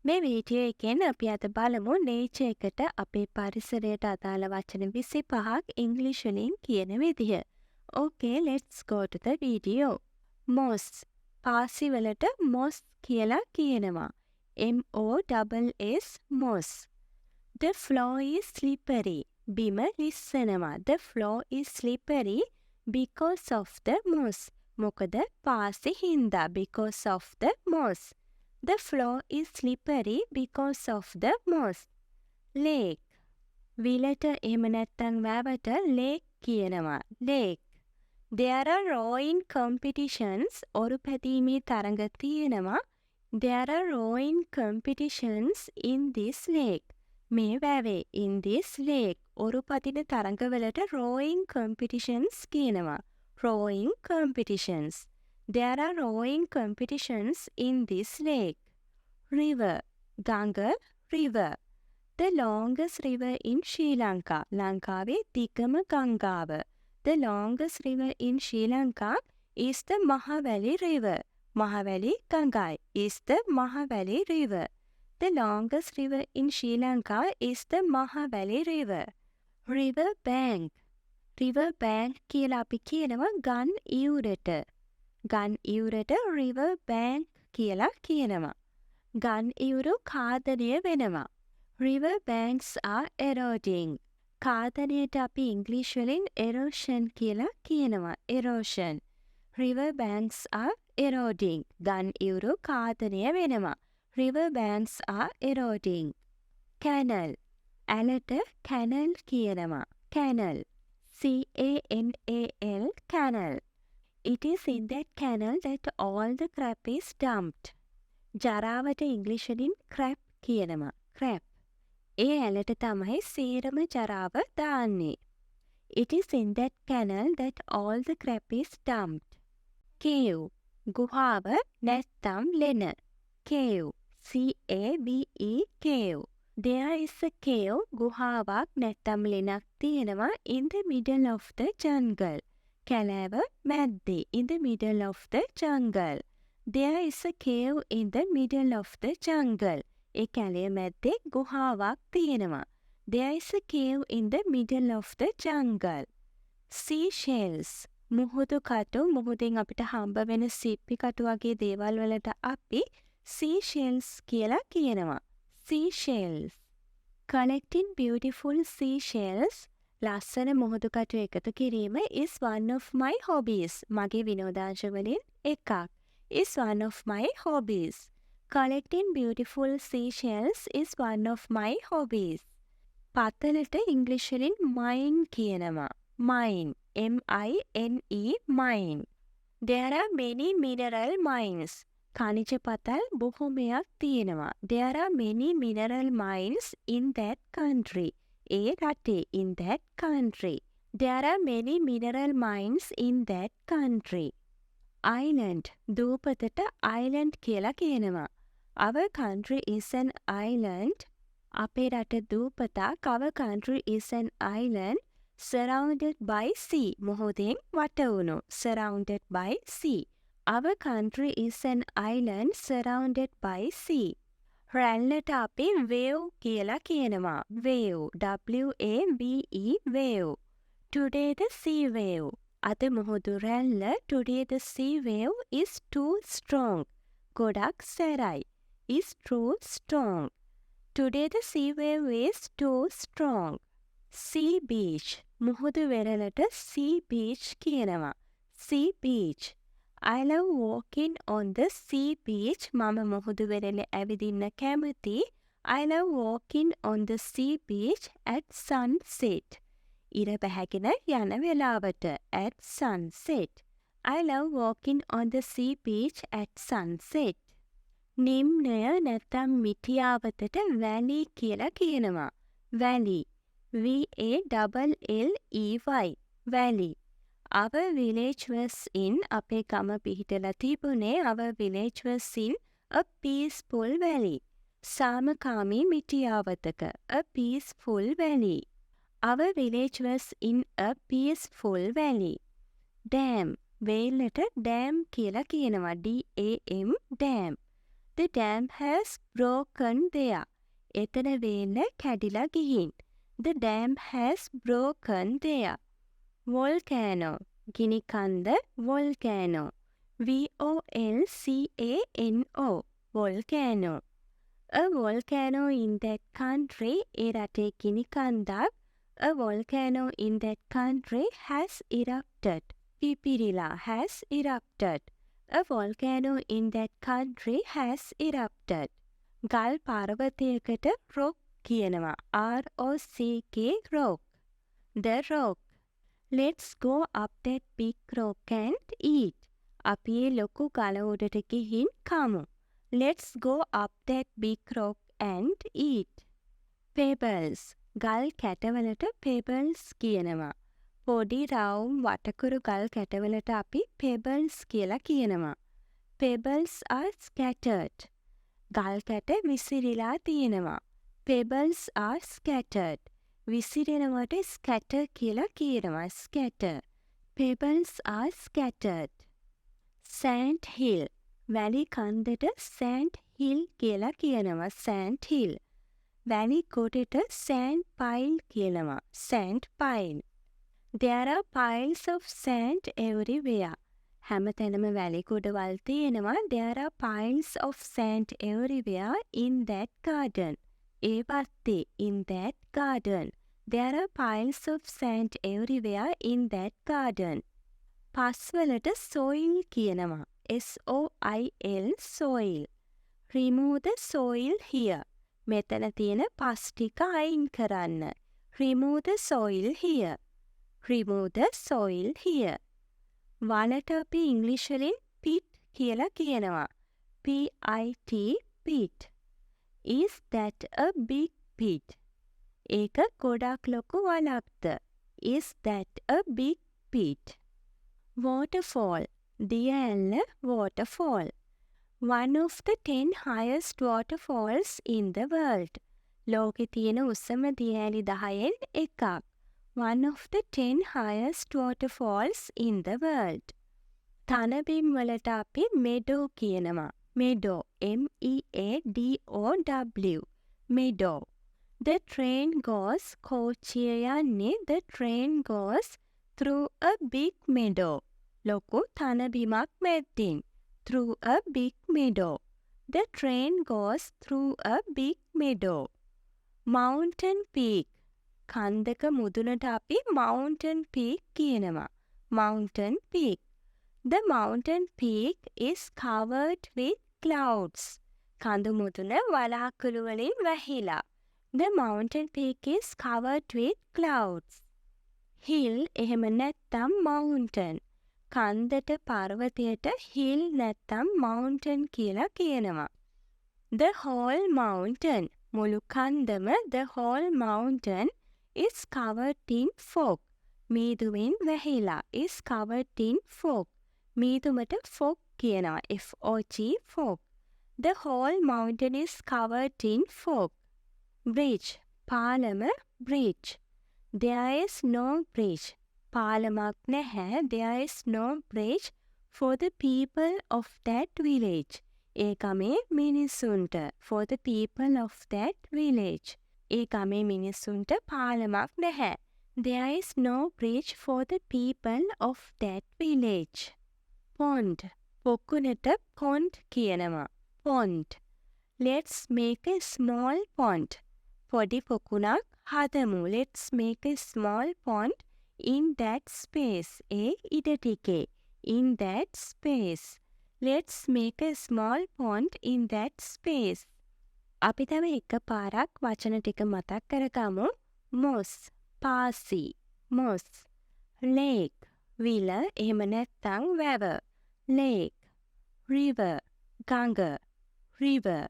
මේ වීඩියෝ එකෙන් අපි අද බලමු නේචර් එකට අපේ පරිසරයට අදාළ වචන 25ක් ඉංග්‍රීසි වලින් කියන විදිහ. Okay, let's go to the video. Moss. පාසි වලට moss කියලා කියනවා. M-O-S-S moss. The floor is slippery. බිම ලිස්සනවා. The floor is slippery because of the moss. මොකද පාසි හින්දා because of the moss. The floor is slippery because of the moss. Lake. විලට එහෙම නැත්නම් වැවට lake කියනවා. Lake. There are rowing competitions. ඔරු පැදීමේ තරඟ තියෙනවා. There are rowing competitions in this lake. මේ වැවේ in this lake. ඔරු පදින තරඟවලට rowing competitions කියනවා. Rowing competitions. There are rowing competitions in this lake. River. ගඟ river. The longest river in Sri Lanka. ලංකාවේ දිගම ගංගාව. The longest river in Sri Lanka is the Mahavali River. Mahavali ගඟයි is the Mahavali River. The longest river in Sri Lanka is the Mahavali River. River bank. River bank කියලා අපි කියනවා ගන් ඉවුරට. ගන් ඉවුරට river bank කියලා කියනවා. ගන් ඉවුරු ඛාදනය වෙනවා. River banks are eroding. ඛාදනයට අපි ඉංග්‍රීසි වලින් erosion කියලා කියනවා. Erosion. River banks are eroding. ගන් ඉවුරු ඛාදනය වෙනවා. River banks are eroding. Canal. ඇලට canal කියනවා. Canal. C-A-N-A-L. Canal. It is in that canal that all the crap is dumped. ජරාවට ඉංග්‍රීසි වලින් crap කියනවා. crap. ඒ ඇලට තමයි සේරම ජරාව දාන්නේ. It is in that canal that all the crap is dumped. Cave. ගුහාව නැත්තම් ලෙන. Cave. C-A-V-E. Cave. There is a cave. ගුහාවක් නැත්තම් ලෙනක් තියෙනවා in the middle of the jungle. කැලෑව මැද්දේ in the middle of the jungle. There is a cave in the middle of the jungle. ඒ කැලේ මැද්දේ ගුහාවක් තියෙනවා. There is a cave in the middle of the jungle. Seashells. මුහුදු කටු මුහුදෙන් අපිට හම්බ වෙන සිප්පි කටු වගේ දේවල් වලට අපි seashells කියලා කියනවා. Seashells. Collecting beautiful seashells. ලස්සන මුහුදු කටු එකතු කිරීම is one of my hobbies. මගේ විනෝදාංශ වලින් එකක්. Is one of my hobbies. Collecting beautiful seashells is one of my hobbies. පතලට ඉංග්‍රීසි වලින් mine කියනවා. Mine. M-I-N-E. Mine. There are many mineral mines. khanija patal බොහොමයක් තියෙනවා. There are many mineral mines in that country. ඒ රටේ in that country. There are many mineral mines in that country. Island. දූපතට island කියලා කියනවා. Our country is an island. අපේ රට දූපතක්. Our country is an island surrounded by sea. මොහොතෙන් වට වුණු. Surrounded by sea. Our country is an island surrounded by sea. රැල්ලට අපි wave කියලා කියනවා. Wave. W-A-V-E. Wave. Today the sea wave. අද මුහුදු රැල්ල. Today the sea wave is too strong. ගොඩක් සැරයි. Is too strong. Today the sea wave is too strong. Sea beach. මුහුදු වෙරළට sea beach කියනවා. Sea beach. I love walking on the sea beach. මම මුහුදු වෙරළේ ඇවිදින්න කැමති. I love walking on the sea beach at sunset. ඉර පැහැගෙන යන වෙලාවට. At sunset. I love walking on the sea beach at sunset. නිම්නය නැත්තම් මිටියාවතට valley කියලා කියනවා. Valley. V-A-L-L-E-Y. Valley. Our village was in. අපේ ගම පිහිටලා තිබුණේ. Our village was in a peaceful valley. සාමකාමී මිටියාවතක. A peaceful valley. Our village was in a peaceful valley. Dam. වේලට dam කියලා කියනවා. D-A-M. Dam. The dam has broken there. එතන වේල කැඩිලා ගිහින්. The dam has broken there. Volcano. ගිනිකන්ද volcano. V-O-L-C-A-N-O. Volcano. A volcano in that country ඒ රටේ ගිනිකන්දක්. A volcano in that country has erupted. පිපිරිලා has erupted. A volcano in that country has erupted. ගල් පර්වතයකට rock කියනවා. R-O-C-K rock. The rock. Let's go up that big rock and eat. අපි ඒ ලොකු ගල උඩට ගිහින් කමු. Let's go up that big rock and eat. Pebbles. ගල් කැටවලට pebbles කියනවා. පොඩි රවුම් වටකුරු ගල් කැටවලට අපි pebbles කියලා කියනවා. Pebbles are scattered. ගල් කැට විසිරිලා තියෙනවා. Pebbles are scattered. විසිරෙනවට scatter කියලා කියනවා. Scatter. Pebbles are scattered. Sand hill. වැලි කන්දට sand hill කියලා කියනවා. Sand hill. වැලි කොටට sand pile කියනවා. Sand pile. There are piles of sand everywhere. හැමතැනම වැලි ගොඩවල් තියෙනවා. There are piles of sand everywhere in that garden. ඒ වත්තේ in that garden. There are piles of sand everywhere in that garden. පස්වලට soil කියනවා. S-O-I-L soil. Remove the soil here. මෙතන තියෙන පස් ටික අයින් කරන්න. Remove the soil here. Remove the soil here. වලට අපි ඉංග්‍රීසි වලින් pit කියලා කියනවා. P-I-T pit. Is that a big pit? ඒක ගොඩක් ලොකු වලක්ද? Is that a big pit? Waterfall. දිය ඇල්ල waterfall. One of the 10 highest waterfalls in the world. ලෝකෙ තියෙන උසම දිය ඇලි 10න් එකක්. One of the 10 highest waterfalls in the world. තනබිම් වලට අපි meadow කියනවා. Meadow. M-E-A-D-O-W. Meadow. The train goes කෝච්චිය යන්නේ the train goes through a big meadow. ලොකු තනබිමක් මැද්දින්. Through a big meadow. The train goes through a big meadow. Mountain peak. කන්දක මුදුනට අපි mountain peak කියනවා. Mountain peak. The mountain peak is covered with clouds. කඳු මුදුන වලාකුළු වලින් වැහිලා. The mountain peak is covered with clouds. Hill එහෙම නැත්නම් mountain. කන්දට පර්වතයට hill නැත්නම් mountain කියලා කියනවා. The whole mountain. මුළු කන්දම the whole mountain is covered in fog. මීදුමින් වැහිලා. Is covered in fog. මීදුමට fog කියනවා. F-O-G fog. The whole mountain is covered in fog. Bridge. පාලම bridge. There is no bridge. පාලමක් නැහැ. There is no bridge for the people of that village. ඒ ගමේ මිනිසුන්ට. For the people of that village. ඒ ගමේ මිනිසුන්ට පාලමක් නැහැ. There is no bridge for the people of that village. Pond. පොකුණට pond කියනවා. Pond. Let's make a small pond. පොඩි පොකුණක් හදමු. Let's make a small pond in that space. ඒ ඉඩ ටිකේ. In that space. Let's make a small pond in that space. අපි තව එක පාරක් වචන ටික මතක් කරගමු. Moss. පාසි. Moss. Lake. විල එහෙම නැත්නම් වැව. Lake. River. ගඟ. River.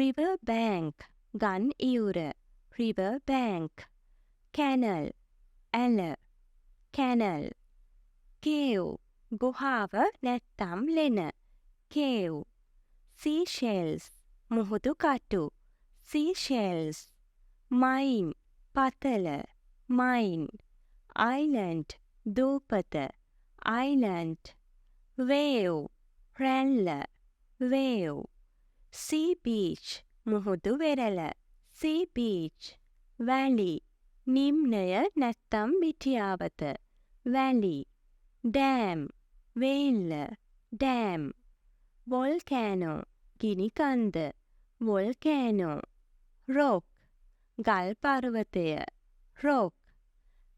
River bank. ගන් ඉවුර. River bank. Canal. ඇල. Canal. Cave. ගුහාව නැත්නම් ලෙන. Cave. Seashells. මුහුදු කටු. Seashells. Mine. පතල. Mine. Island. දූපත. Island. Wave. රැල්ල. Wave. sea beach මුහුදු වෙරළ sea beach valley නිම්නය නැත්තම් මිටියාවත valley dam වේල්ල dam volcano ගිනිකන්ද volcano rock ගල් පර්වතය rock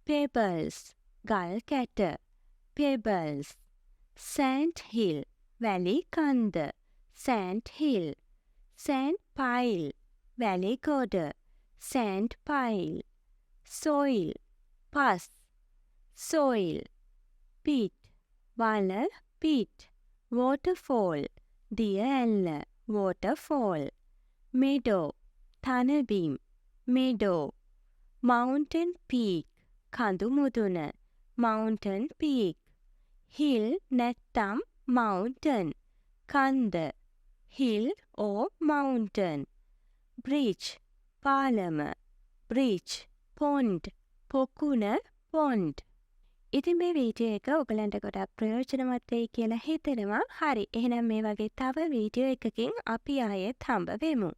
pebbles ගල් කැට pebbles sand hill වැලි කන්ද sand hill sand pile වැලි ගොඩ sand pile soil පස් soil pit වල pit waterfall දිය ඇල්ල waterfall meadow තනබිම් meadow mountain peak කඳු මුදුන mountain peak hill නැත්තම් mountain කන්ද hill or mountain bridge පාලම bridge pond පොකුණ pond ඉතින් මේ වීඩියෝ එක ඔයගලන්ට ගොඩක් ප්‍රයෝජනවත් වෙයි කියලා හිතෙනවා. හරි. එහෙනම් මේ වගේ තව වීඩියෝ එකකින් අපි ආයෙත් හම්බ වෙමු.